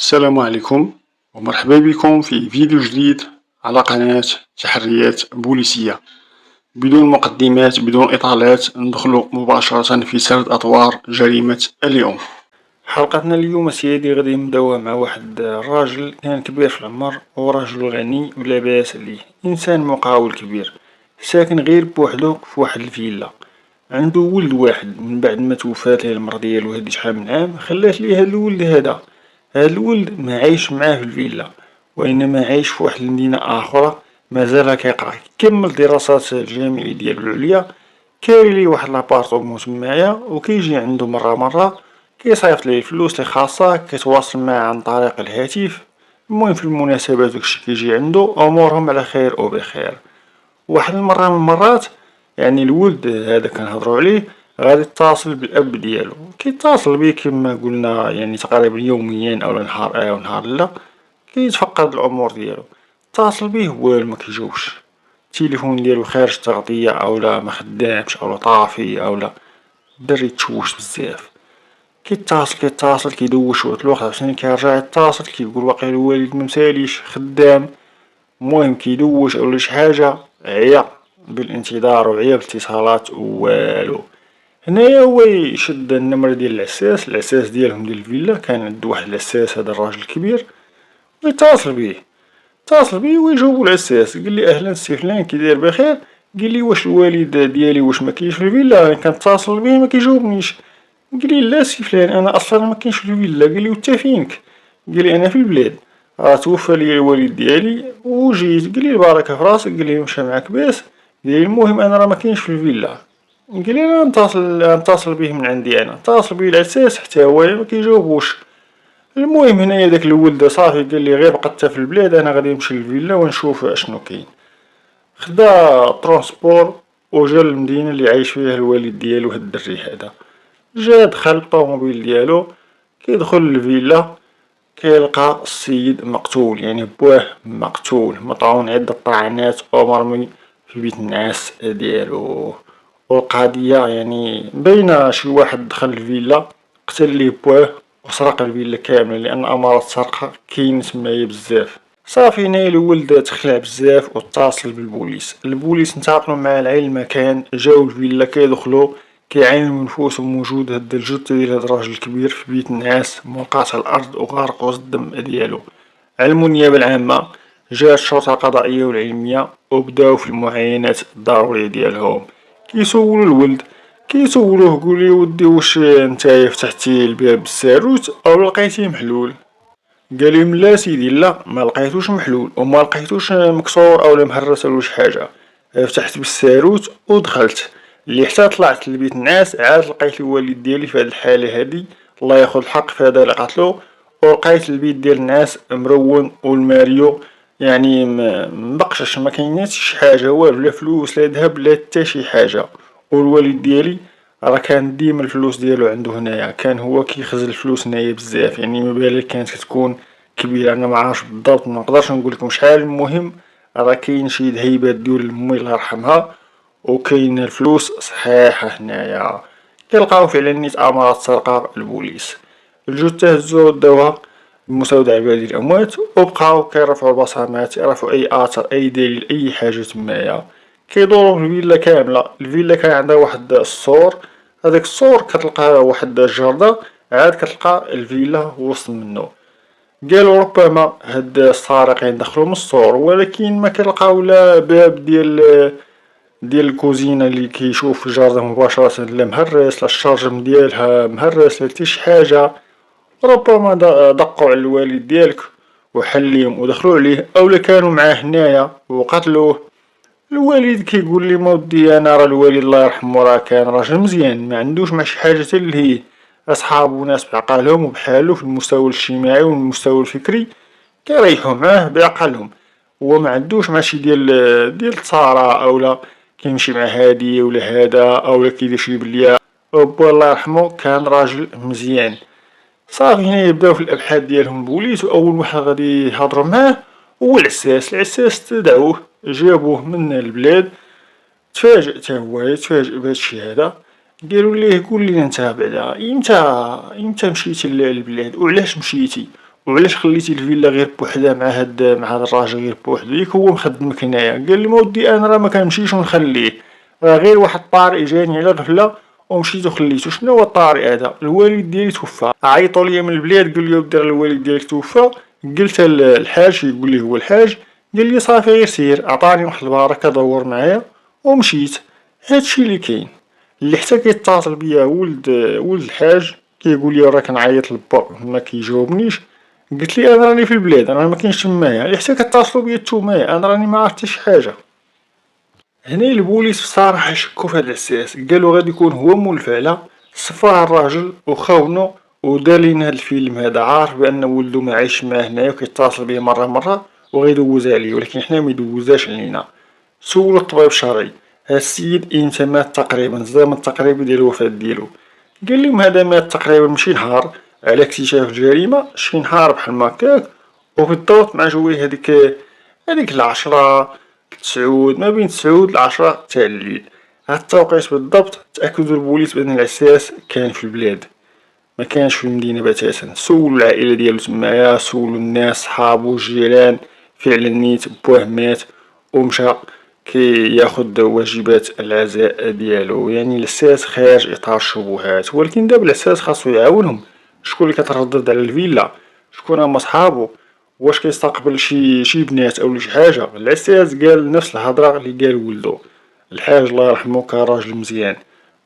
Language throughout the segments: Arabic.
السلام عليكم ومرحبا بكم في فيديو جديد على قناة تحريات بوليسية. بدون مقدمات بدون إطالات ندخل مباشرة في سرد أطوار جريمة اليوم. حلقتنا اليوم سيدي غادي نبداوها مع واحد الراجل كان كبير في العمر ورجل غني ولا باس عليه، إنسان مقاول كبير ساكن غير بوحدو في واحد الفيلا. عنده ولد واحد من بعد ما توفات ليه المرا ديالو هادي شحال من عام، خلات ليه هاد الولد هاد الولد ما عايش معاه في الفيلا وإنما عايش في واحد المدينة أخرى. مازال كيقرا كمل دراسات الجامعية ديالو العليا، كاين ليه واحد لابارطومون تمايا وكيجي عندو مرة كيصيفط ليه الفلوس لي خاصة، كيتواصل معاه عن طريق الهاتف. المهم في المناسبات داكشي كيجي عندو أمورهم على خير وبخير. واحد المرة من المرات يعني الولد هذا كنهضرو عليه غادي يتصل بالاب ديالو، كيتصل بيه كما قلنا يعني تقريبا يوميا او نهار ونهار لا، كيتفقد الامور ديالو. اتصل بيه والو ما كيجاوبش، التليفون ديالو خارج التغطية اولا ما خدامش اولا طافي اولا. الدري تشوش بزاف، كيتصل كيدوش شوية الوقت عاوتاني كيرجع يتصل كيقول واقيلا الوالد ممساليش خدام. المهم كيدوش اولا شي حاجة، عيا بالانتظار وعيا بالاتصالات والو. هنايا هو يشد النمرة ديال العساس ديالهم ديال الفيلا، كان عندو واحد العساس هذا الراجل الكبير، ويتصل بيه ويجاوبو العساس. قالي اهلا سي فلان كي داير بخير؟ قالي واش الوالد ديالي واش مكاينش في الفيلا؟ انا كنتصل بيه ما كيجاوبنيش. قالي لا سي فلان انا اصلا ما كاينش في الفيلا. قالي وانت فينك؟ قالي انا في البلاد، توفى لي الوالد ديالي وجيت. قالي البركه في راسك. قالي مشى معاك باس؟ قالي المهم انا راه ما كاينش في الفيلا. قالي انا نتصل به من عندي، انا اتصل به العساس حتى هو ما كيجاوبوش. المهم هنايا داك الولد صافي قال لي غير بقى انت في البلاد، انا غادي نمشي للفيلا ونشوف اشنو كاين. خدا ترونسبور وجا للمدينة اللي عايش فيها الوالد ديالو هاد الدري هذا. جا دخل الطوموبيل ديالو، كيدخل للفيلا كيلقى السيد مقتول، يعني بواه مقتول مطعون عدة طعنات ومرمي في بيت النعاس ديالو. والقضية يعني باينة شي واحد دخل الفيلا قتل ليه بواه وسرق الفيلا كاملة، لأن أمارات السرقة كاين تمايا بزاف. صافي هنايا الولد تخلع بزاف واتصل بالبوليس. البوليس انتقلوا مع العين المكان، جاو الفيلا كيدخلوا كيعاينوا من نفوسهم وجود هاد الجثة ديال هاد الراجل الكبير في بيت النعاس ملقاة على الأرض وغارق وسط الدم ديالو. علمو النيابة العامة، جات الشرطة القضائية والعلمية وبداو في المعاينات الضرورية ديالهم. كيسولو الولد، كيسولوه قولي ودي واش نتايا فتحتي الباب بالساروت او لقيتيه محلول؟ قالهم لا سيدي لا ما لقيتوش محلول وما لقيتوش مكسور او مهرس ولا شي حاجه، فتحت بالساروت ودخلت. اللي حتى طلعت لبيت الناس عاد لقيت الوالد ديالي في هذه الحاله هذه، الله ياخذ الحق في هذا اللي قتلو. ولقيت البيت ديال الناس مرون والماريو يعني مبقشش، ما كايناتش شي حاجه والو، لا فلوس لا ذهب لا حتى شي حاجه. والوالد ديالي راه كان ديما الفلوس ديالو عنده هنايا، كان هو كيخزن الفلوس هنايا بزاف، يعني ما بالك كانت كتكون كبيره. انا ما عارفش بالضبط ما نقدرش نقول لكم شحال، المهم راه كاين شي ذهيبات ديال امي الله يرحمها وكاين الفلوس صحيحه هنايا. كيلقاو فعلا نيت امارات سرقه البوليس. الجثه هزوها داوها المستودع العبادي الاموات وبقاو كيرفعوا البصمات، يرفعوا اي اثر اي دليل اي حاجه تمايا. كيدورو في الفيلا كامله. الفيلا كان عندها واحد السور، هذاك السور كتلقى واحد الجردة، عاد كتلقى الفيلا وسط منو. قالوا ربما هاد السارقين دخلوا من السور، ولكن ما كنلقاو لا باب ديال الكوزينه اللي كيشوف الجردة مباشرة لا مهرس، لا الشارجم ديالها مهرس لا حتى شي حاجه. ربما دقوا على الوالد ديالك وحليهم ودخلوا عليه اولا كانوا معاه هنايا وقتلوه. الوالد كيقول لي ما ودي انا راه الوالد الله يرحمه راه كان راجل مزيان، ما عندوش مع شي حاجه حتى اللي هي اصحابو ناس بعقلهم وبحالو في المستوى الاجتماعي والمستوى الفكري كيريحوا معاه بعقلهم. هو ما عندوش مع شي ديال الثارة اولا كيمشي مع هادي ولا هذا اولا كيدير شي بلية. ربو الله يرحمه كان راجل مزيان. صافي هنا يبداو في الابحاث ديالهم البوليس، واول واحد غادي يهضروا معاه هو العساس تدعوه جابوه من البلاد. تفاجأ حتى هو تفاجأ بهادشي هذا. قالوا ليه قول لي انت بعدا امتى مشيتي للبلاد وعلاش مشيتي وعلاش خليتي الفيلا غير بوحدها مع هاد الراجل غير بوحدو، ياك هو مخدمك هنايا؟ قال لي ما ودي انا راه ما كنمشيش ونخليه، راه غير واحد طارئ جاني على غفله ومشيت وخليتو. شنو هو الطارئ هذا؟ الوالد ديالي توفى، عيطوا لي من البلاد قال لي ودي راه الوالد ديالك توفى. قلت الحاج، يقول لي هو الحاج، قال لي صافي غير سير، عطاني واحد البركه دور معايا ومشيت. هادشي اللي كاين. اللي حتى كيتصل بيا ولد الحاج كيقول لي راه كنعيط لبا ما كيجاوبنيش. قلت لي انا راني في البلاد، انا ما كاينش تمايا، اللي حتى كتصلوا بيا نتوما انا راني ما عرفت حتى شي حاجه. هنا البوليس بصراحه شكو في هاد العساس، قالوا غادي يكون هو مول الفعله، صفاه الراجل وخونو ودار لينا هاد الفيلم هذا، عارف بان ولدو ما عايش معاه هنايا وكيتصل بيه مره وغيدوزها عليه، ولكن حنا ما يدوزهاش علينا. سولو الطبيب الشرعي، هاد السيد امتى مات تقريبا، الزمن التقريبي ديال الوفاة ديالو. قال لهم هذا مات تقريبا مشي نهار على اكتشاف الجريمة، شي نهار بحال ما هكاك، وبالضبط مع جويه هذيك العشرة تسعود، ما بين تسعود لعشرة تاع الليل. هاد التوقيت بالضبط تأكدوا البوليس بأن العساس كان في البلاد، ما كانش في المدينة بتاتا. سولوا العائلة ديالو تمايا، سولوا الناس صحابو الجيران، فعلا نيت بوه مات ومشى كي ياخد واجبات العزاء ديالو. يعني العساس خارج اطار الشبهات، ولكن دابا العساس خاصو يعاونهم. شكون اللي كتردد على الفيلا؟ شكون هما صحابو؟ واش كيستقبل شي بنات او شي حاجه؟ العساس قال نفس الهضره اللي قال ولدو. الحاج الله يرحمه كان راجل مزيان،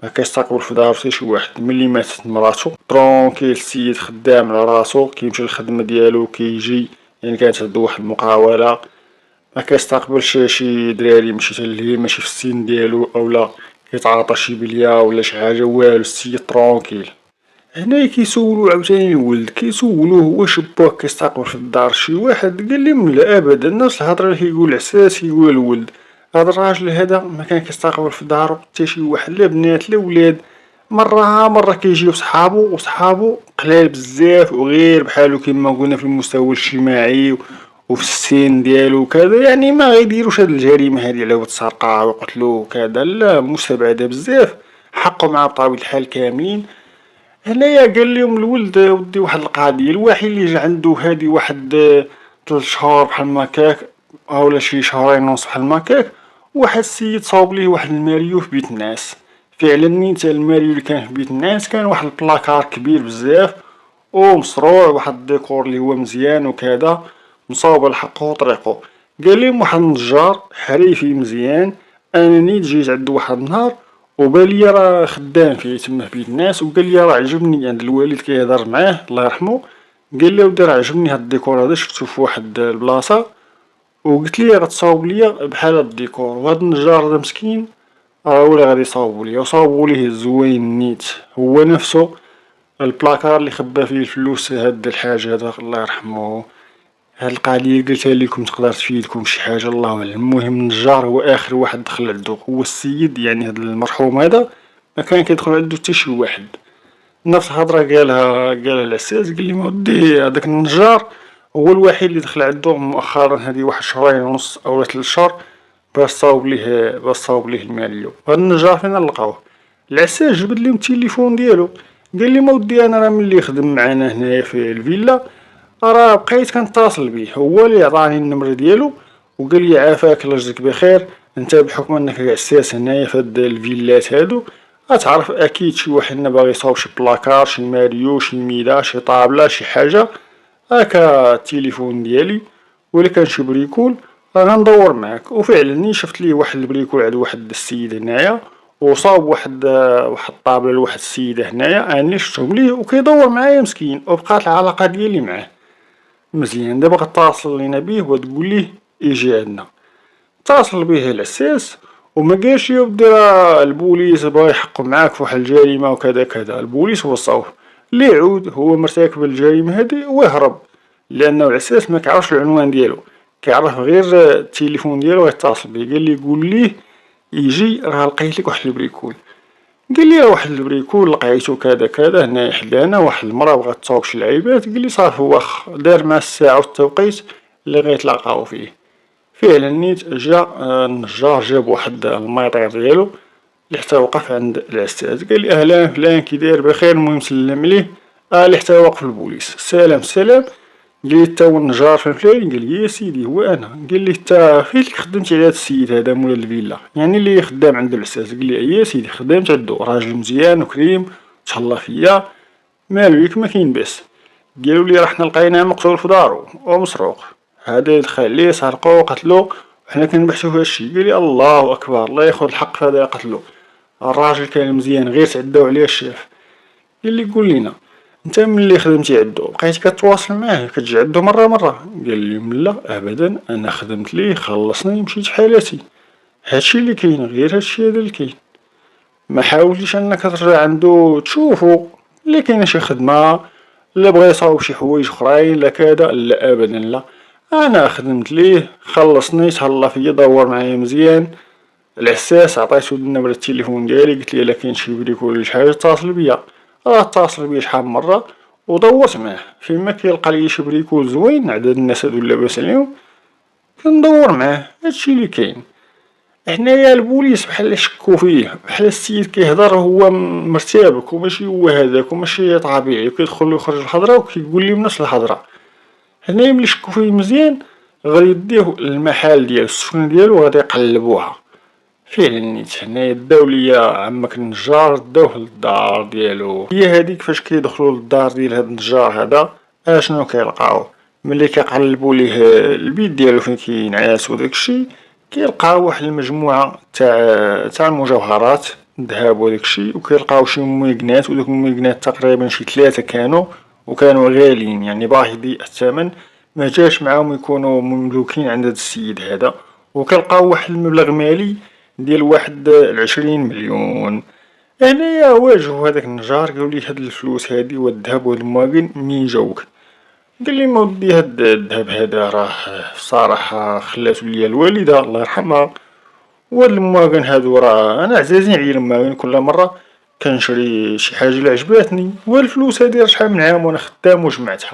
ما كيستقبل في دارو حتى شي واحد. ملي ماتت مراتو ترونكيل، السيد خدام على راسو، كيمشي للخدمه ديالو كيجي. يعني كانت عنده واحد المقاوله، ما كيستقبلش شي دراري ماشي اللي ماشي في السن ديالو اولا كيتعاطى شي بليه ولا شي حاجه، والو السيد ترونكيل. هنايا كيسولو عاوتاني الولد، كيسولوه واش باك كيستقبل في الدار شي واحد؟ قال لهم لا ابدا، نفس الهضره اللي كيقول العساس كيقول الولد. هذا الراجل هذا ما كان كيستقبل في دارو حتى شي واحد، لا بنات لا ولاد. مرة كيجيو صحابو، وصحابو قلال بزاف وغير بحالو كيما قلنا في المستوى الاجتماعي وفي السن ديالو وكذا. يعني ما غيديروش هاد الجريمة هادي على ود سرقة ويقتلوه وكذا، لا مستبعدة بزاف، حقه مع بطبيعة الحال كاملين. هنايا قال لهم الولد ودي واحد القضية، الوحيد اللي جا عنده هادي واحد 3 شهور بحال ماكاك اولا شي شهرين ونص بحال ماكاك. واحد السيد صاوب ليه واحد الماريو في بيت الناس. فعلا نيت الماريو اللي كان في بيت الناس كان واحد البلاكار كبير بزاف ومصروع، واحد الديكور اللي هو مزيان وكذا، مصاوب على حقه وطريقه. قال لهم واحد النجار حريفي مزيان، انا نيت جيت عنده واحد النهار وبالي راه خدام فيه تما في بيت الناس، وقال لي راه عجبني عند الوالد كيهضر معاه الله يرحمه. قال لي اودي راه عجبني هاد الديكور هذا، شفتو في واحد البلاصه وقلت لي غتصاوب ليا بحال هاد الديكور. وهاد النجار هذا مسكين راه هو اللي غادي يصاوبو ليا، وصاوبو ليه زوين نيت، هو نفسه البلاكار اللي خبى فيه الفلوس هاد الحاج هذا الله يرحمه. هاد القضية قلتها لكم تقدر تفيدكم شي حاجة الله أعلم. المهم النجار هو آخر واحد دخل عندو، هو السيد يعني هاد المرحوم هذا ما كان كيدخل عندو حتى شي واحد. نفس الهضرة قالها العساس، قال لي ما ودي هذاك النجار هو الوحيد اللي دخل عندو مؤخرا، هادي واحد شهرين ونص أو 3 شهور، باش صاوب ليه المالية. هاد النجار فين نلقاوه؟ العساس جبد ليهم التليفون ديالو، قال لي ما ودي انا راه ملي خدم معانا هنايا في الفيلا راه بقيت كنتصل بيه، هو اللي عطاني النمرة ديالو وقال لي عافاك الله يجزيك بخير، انت بحكم انك عساس هنايا في هاد الفيلات هادو غتعرف اكيد شي واحد هنا باغي يصاوب شي بلاكار شي ماريو شي ميدا شي طابلة شي حاجة. هاكا التليفون ديالي ولا كان شي بريكول راه غندور معاك. وفعلا ني شفت ليه واحد البريكول عند واحد السيد هنايا، وصاوب واحد الطابلة لواحد السيدة هنايا، اني شفتهم ليه وكيدور معايا مسكين، وبقات العلاقة ديالي معاه مزيان. دابا غتصل لينا بيه وتقول ليه يجي عندنا. اتصل به العساس وما قالش يا ودي راه البوليس بغا يحقوا معاك في واحد الجريمة وكذا كذا. البوليس وصاوه اللي يعود هو مرتكب الجريمة هادي ويهرب، لانه العساس ما كيعرفش العنوان ديالو، كيعرف غير التليفون ديالو ويتصل بيه. قال لي قول ليه يجي راه لقيت لك واحد البريكول. قال لي واحد البريكول لقيتو كذا كذا هنايا حدانا، واحد المرا بغات تصاوب شي لعيبات. قال لي صافي واخ، دار مع الساعة والتوقيت اللي غيتلاقاو فيه. فعلا نيت جا النجار جاب واحد الميطير ديالو اللي حتى وقف عند العساس. قال لي اهلا فلان كي داير بخير، المهم سلم ليه. اللي حتى وقف البوليس، سلام سلام. قال لي تا هو النجار فلاني، قال لي يا سيدي هو انا. قال لي تا فين اللي خدمتي على هاد السيد هذا مول الفيلا، يعني اللي خدام عند العساس؟ قال لي يا سيدي خدمت عندو، راجل مزيان وكريم تهلا فيا، مالو ياك ما كاين باس. قالوا لي راه حنا لقيناه مقتول في دارو ومسروق، هذا دخل ليه سرقو قتلو وحنا كنبحثو في هادشي. قال لي الله اكبر، الله ياخذ الحق في هذا قتلو، الراجل كان مزيان غير تعداو عليه الشاف. قال لي قول لينا انت ملي خدمتي عندو بقيتي كتواصل معاه كتجي عندو مره؟ قال لي لا ابدا، انا خدمت ليه خلصني مشيت حالاتي، هادشي اللي كاين، غير هادشي هذا اللي كاين. ما حاولتيش انك ترجع عندو تشوفو اللي كاينه شي خدمه، لا بغا يصاوب شي حوايج اخرين لا كذا، لا ابدا لا، انا خدمت ليه خلصني تهلا فيا دور معايا مزيان. العساس عطيتو النمرة التليفون ديالي، قلت ليه الا كاين شي بريكول ولا شي حاجه اتصل بيا، راه اتصل بيا شحال من مره ودورت معاه، فيما كيلقى ليا شي بريكول زوين عدد الناس هادو لاباس عليهم كندور معاه، هادشي اللي كاين. هنايا البوليس بحال شكو فيه، بحال السيد كيهضر هو مرتابك وماشي هو هذاك وماشي طبيعي، وكيدخل ويخرج الهضره وكيقول لي بنفس الهضره. هنايا ملي شكو فيه مزيان غادي يديه للمحل ديالو السكنه ديالو وغادي يقلبوها. فعلا نيت هنايا داو ليا عمك النجار داوه للدار ديالو. هي هاديك فاش كيدخلوا للدار ديال هاد النجار هذا اشنو كيلقاو؟ ملي كيقلبوا ليه البيت ديالو فين كينعس وداكشي، كيلقاو واحد المجموعه تاع المجوهرات الذهب وداكشي، وكيلقاو شي ميقنات، ودوك الميقنات تقريبا شي 3 كانوا، وكانوا غاليين يعني باهظي الثمن، ما جاش معاهم يكونوا مملوكين عند هاد السيد هذا. وكيلقاو واحد المبلغ مالي ديال واحد 20 مليون. هنايا واجهو هداك النجار قالو ليه هاد الفلوس هادي والذهب وهاد المواقن منين جاوك؟ قال لي ودي هاد الذهب هذا راه الصراحة خلاتو ليا الوالدة الله يرحمها، وهاد المواقن هادو راه انا عزازين عليا المواقن، كل مرة كنشري شي حاجة اللي عجباتني، والفلوس هادي راه شحال من عام وانا خدام وجمعتها.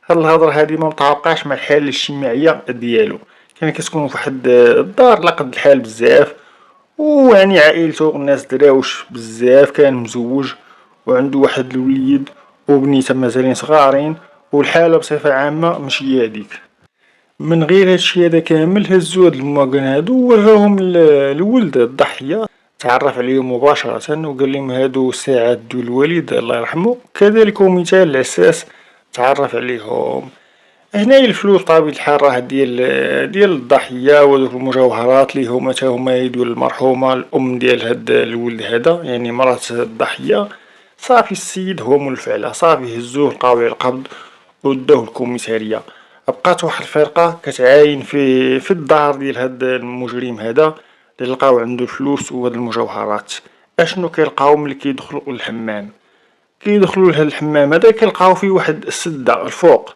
هاد الهضرة هادي ما مطابقاش مع الحالة الاجتماعية ديالو، كان كتكون فواحد الدار لا قد الحال بزاف، ويعني عائلته الناس دراوش بزاف، كان مزوج وعنده واحد الوليد وبنيته مازالين صغارين، والحالة بصفة عامة ماشي هي هاديك. من غير هادشي هذا كامل هزو هاد المواقن هادو ووراهم لولد الضحية، تعرف عليهم مباشرة وقال لهم هادو ساعات ديال الوالد الله يرحمه، كذلك مثال العساس تعرف عليهم. هنايا الفلوس بطبيعة الحال راه ديال الضحية، ودوك المجوهرات اللي هما تا هما يدو المرحومة الأم ديال هاد الولد هذا يعني مرات الضحية. صافي السيد هو مولف عليها، صافي هزوه لقاو عليه القبض وداوه الكوميسارية. بقات واحد الفرقة كتعاين في الدار ديال هاد المجرم هذا اللي لقاو عنده الفلوس وهاد المجوهرات. اشنو كيلقاو ملي كيدخلوا للحمام؟ كيدخلوا لهاد الحمام هذا كيلقاو فيه واحد السدة الفوق،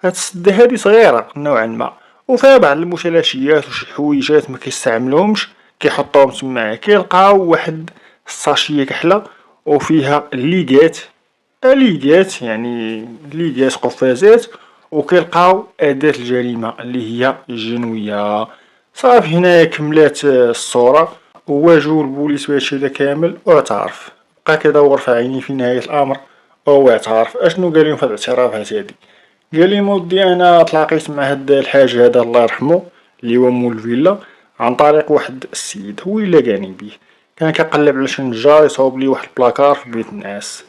هاد السدة هادي صغيرة نوعا ما وفيها بعض المتلاشيات وشي حويجات ما كيستعملوهمش كيحطوهم تما. كيلقاو واحد الساشية كحلة وفيها ليقات يعني ليقات قفازات، وكيلقاو أداة الجريمة اللي هي الجنوية. صافي هنايا كملات الصورة، وواجهو البوليس بهادشي هذا كامل واعترف. بقى كيدور في عيني في نهاية الأمر وهو اعترف. اشنو قاليهم في هاد الاعترافات هادي؟ قالي مودي انا تلاقيت مع هاد الحاج هذا الله يرحمه اللي هو مول الفيلا عن طريق واحد السيد هو اللي لقاني بيه، كان كيقلب على شي نجار يصاوب لي واحد البلاكار في بيت الناس.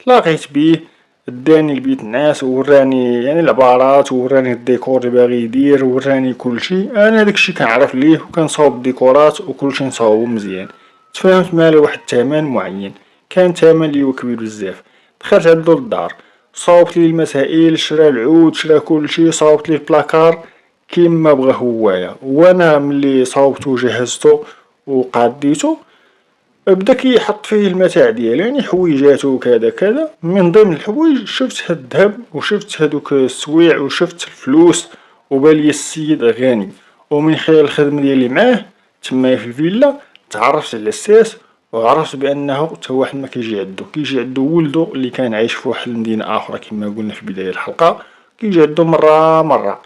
تلاقيت بيه داني لبيت الناس ووراني يعني العبارات ووراني الديكور اللي باغي يدير ووراني كلشي. انا داكشي كنعرف ليه وكنصاوب الديكورات وكلشي نصاوبو مزيان. تفاهمت معاه واحد الثمن معين، كان ثمن اللي هو كبير بزاف. دخلت عندو للدار صاوبت ليه المسائل، شرا العود شرا كلشي، صاوبت ليه البلاكار كيما بغا هوايا. وانا ملي صاوبتو وجهزتو وقاديتو بدا كيحط فيه المتاع ديالو يعني حويجاتو وكذا كذا. من ضمن الحوايج شفت هاد الذهب وشفت هادوك السويع وشفت الفلوس، وبالي السيد غني. ومن خلال الخدمة ديالي معاه تما في الفيلا تعرفت على العساس وعرفت بانه تا واحد ما كيجي عندو ولدو اللي كان عايش في واحد المدينة اخرى كما قلنا في بداية الحلقة. كيجي عندو مرة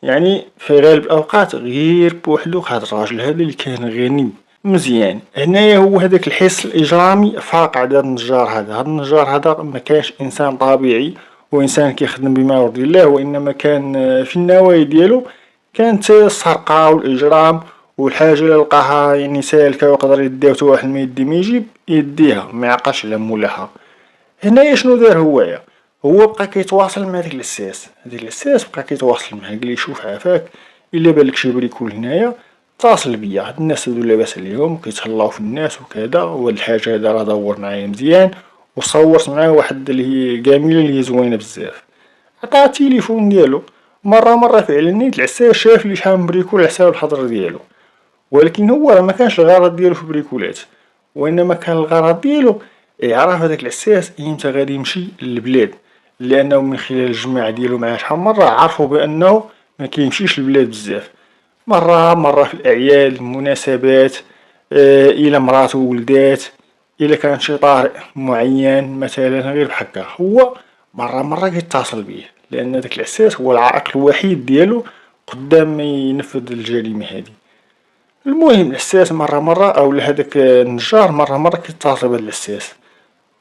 يعني في غالب الاوقات غير بوحدو. هاد الراجل هذا اللي كان غني مزيان. هنايا هو هذاك الحس الاجرامي فاق على هذا النجار هذا. هذا النجار هذا ما كانش انسان طبيعي هو انسان كيخدم بما يرضي الله، وانما كان في النوايا ديالو كانت السرقة والاجرام، والحاجة اللي لقاها يعني سالكة ويقدر يديها حتى واحد ما يدي ما يجيب يديها ما يعقلش على مولاها. هنايا شنو دار هويا؟ هو بقى كيتواصل مع ديك الساس، هذيك الساس بقى كيتواصل معاه، قال لي شوف عافاك الا بالك شي بريكول هنايا اتصل بيا، هاد الناس هادو لاباس عليهم كيتهلاو في الناس وكذا، وهاد الحاجة هادا راه دور معايا مزيان وصورت معاه واحد اللي هي جميلة اللي هي زوينة بزاف. عطاه التليفون ديالو، مرة فعلا نيت العساس شاف لي شحال من بريكول على حساب الحضرة ديالو، ولكن هو راه مكانش الغرض ديالو في البريكولات، وانما كان الغرض ديالو يعرف هداك العساس ايمتى غادي يمشي للبلاد، لانه من خلال الجماعة ديالو معاه شحال من مرة عرفوا بانه ما كيمشيش للبلاد بزاف، مرة في الاعياد المناسبات، الى مراتو ولدات، الى كان شي طارئ معين مثلا غير بحكا، هو مرة كيتصل بيه، لان داك العساس هو العائق الوحيد ديالو قدام ما ينفذ الجريمة هادي. المهم العساس مرة او هداك النجار مرة كيتصل بهاد العساس،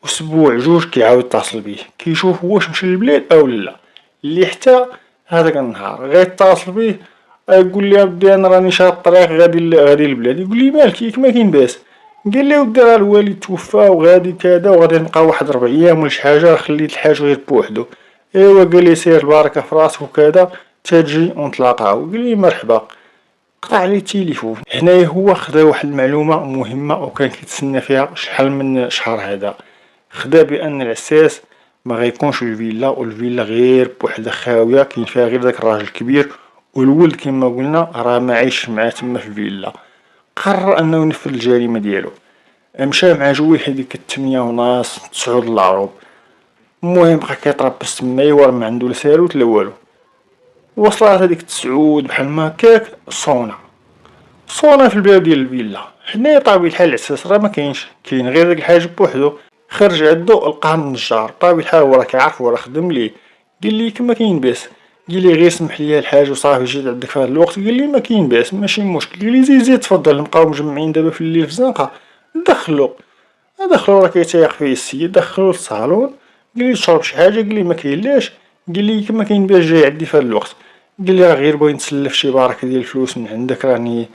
اسبوع جوج كيعاود يتصل بيه كيشوف واش مشى للبلاد او لا، اللي حتى هذاك النهار غيتصل بيه يقول لي اودي انا راني شاد الطريق غادي للبلاد، يقول لي مالك ياك ما كاين باس، قال لي ودي راه الوالد توفى وغادي كذا وغادي نبقى واحد 4 ايام ولا شي حاجه، خليت الحاج غير بوحدو. ايوا قال لي سير البركه في راسك وكذا تجي ونتلاقاو، قال لي مرحبا. قطع عليه التليفون. هنايا هو خدا واحد المعلومه مهمه وكان كيتسنى فيها شحال من شهر هذا، خدا بان العساس ما غيكونش في الفيلا، والفيلا غير بوحدها خاويه كاين فيها غير داك الراجل الكبير، والولد كما قلنا راه ما عايش معاه تما في الفيلا. قرر انه ينفذ الجريمه ديالو، مشى مع جويه هذيك 8:30 9 العروب. المهم بقى كيتربص تما يورا ما عنده لا ساروت لا والو. وصلت هذيك 9 بحال ما هكاك صونا في الباب ديال الفيلا. حنايا طبيعي الحال العساس راه ما كاينش، كاين غير داك الحاج بوحدو. خرج عندو لقاه النجار، طبيعي الحال هو راه كيعرف وراه خدم ليه. قال لي كما كاين باس، قال لي غير سمح لي الحاج وصافي جيت عندك في هذا الوقت. قال لي ما كاين باس ماشي مشكل. قال لي زيد تفضل، نبقاو مجمعين دابا في الليل في الزنقه. دخلو راه كيتيق فيه السيد، دخلو للصالون. قال لي تشرب شي حاجه؟ قال لي ما كاينلاش. قال لي كما كاين باس جاي عندي في هذا الوقت. قال لي راه غير بغيت نسلف شي بركه ديال الفلوس من عندك، راني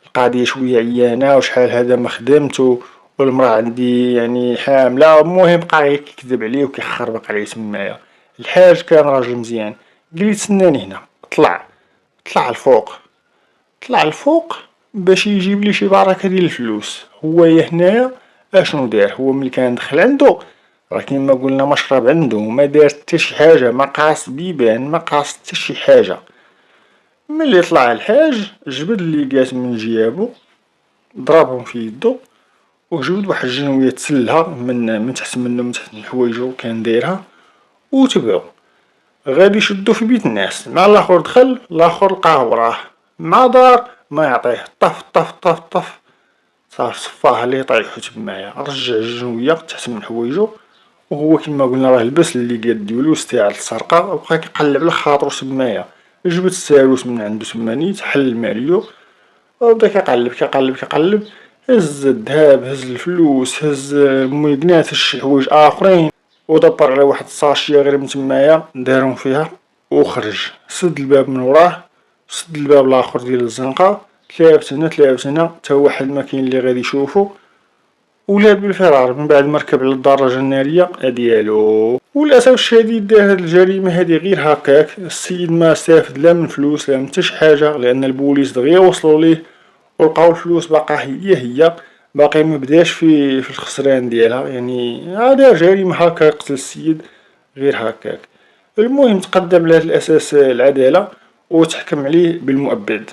القضيه شويه عيانه وشحال هذا ما خدمت، والمراه عندي يعني حامله. المهم بقى غير كيكذب عليه وكيخربق عليه تمايا. الحاج كان راجل مزيان، قال لي تسناني هنا. طلع الفوق، باش يجيب لي شي بركه ديال الفلوس. هو هنايا اشنو دار؟ هو ملي كان دخل عنده راه كيما قلنا مشرب عنده، ما دار حتى شي حاجه، ما قاص بيبان، ما قاص حتى شي حاجه. ملي طلع الحاج جبد اللي قاس من جيابو، ضربهم في يدو، وجبد واحد الجنويه تسلها من تحت منه، من تحت حوايجو كان دايرها، وتبعو غادي يشدو في بيت الناس. مع الاخر دخل، الاخر لقاه وراه مع دار ما يعطيه، طف صافي صفاه ليه طيحو تمايا. رجع الجنويه تحت من حوايجو، وهو كما قلنا راه لبس اللي قاد ديالو استعاد السرقه، وبقى كيقلب على خاطرو تمايا. جبد الساروت من عندو تما نيت، حل ماليو، وبدا كيقلب. هز الذهب، هز الفلوس، هز الميقنات، هز شي حوايج اخرين، ودبر على واحد الساشيه غير من تمايا دارهم فيها وخرج. سد الباب من وراه، سد الباب الاخر ديال الزنقه، تلافت هنا تا واحد ما كاين اللي غادي يشوفو، ولاد بالفرار من بعد ما ركب على الدراجه الناريه ديالو. وللاسف الشديد دار هاد الجريمه هادي غير هكاك. السيد ما استافد لا من فلوس لا من حتى شي حاجه، لان البوليس دغيا وصلوا ليه ولقاو الفلوس باقا هي باقي ما بداش في الخسران ديالها. يعني هذا جريمه هكا، قتل السيد غير هكاك. المهم تقدم لهذا الاساس العداله وتحكم عليه بالمؤبد.